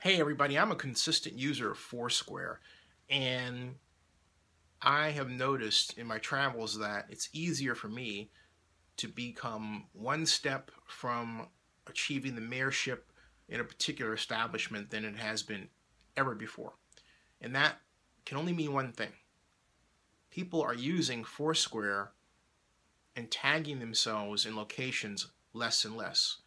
Hey everybody, I'm a consistent user of Foursquare, and I have noticed in my travels that it's easier for me to become one step from achieving the mayorship in a particular establishment than it has been ever before. And that can only mean one thing. People are using Foursquare and tagging themselves in locations less and less.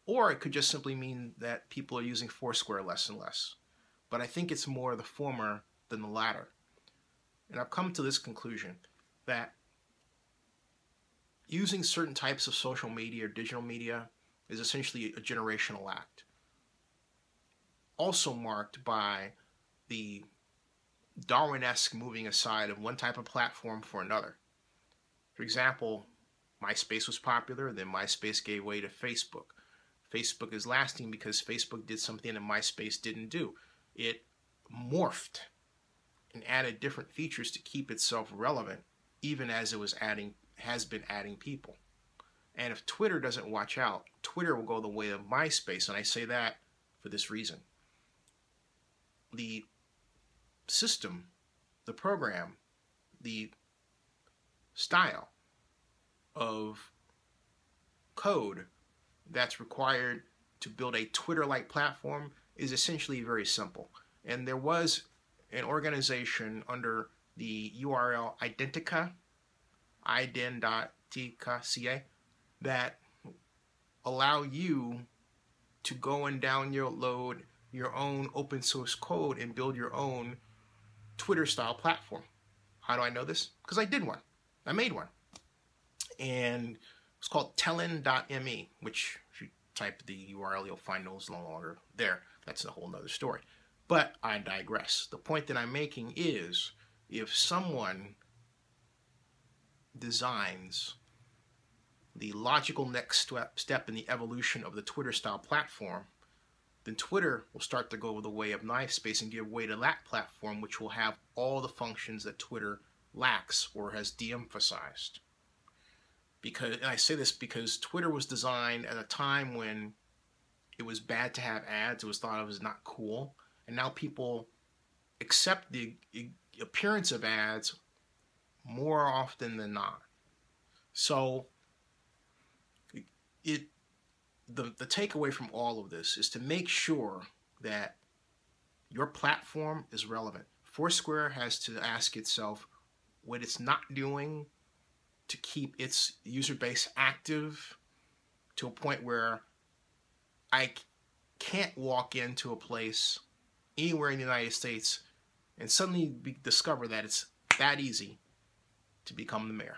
Or it could just simply mean that people are using Foursquare less and less. But I think it's more the former than the latter. And I've come to this conclusion that using certain types of social media or digital media is essentially a generational act. Also marked by the Darwin-esque moving aside of one type of platform for another. For example, MySpace was popular, then MySpace gave way to Facebook. Facebook is lasting because Facebook did something that MySpace didn't do. It morphed and added different features to keep itself relevant, even as it has been adding people. And if Twitter doesn't watch out, Twitter will go the way of MySpace, and I say that for this reason. The system, the program, the style of code that's required to build a Twitter-like platform is essentially very simple. And there was an organization under the URL Identica, ident.tk.ca, that allow you to go and download your own open source code and build your own Twitter-style platform. How do I know this? Because I did one. I made one. And it's called Telin.me, which if you type the URL, you'll find those no longer there. That's a whole nother story. But I digress. The point that I'm making is if someone designs the logical next step in the evolution of the Twitter-style platform, then Twitter will start to go the way of MySpace and give way to that platform, which will have all the functions that Twitter lacks or has de-emphasized. And I say this because Twitter was designed at a time when it was bad to have ads. It was thought of as not cool. And now people accept the appearance of ads more often than not. So the takeaway from all of this is to make sure that your platform is relevant. Foursquare has to ask itself what it's not doing to keep its user base active to a point where I can't walk into a place anywhere in the United States and suddenly discover that it's that easy to become the mayor.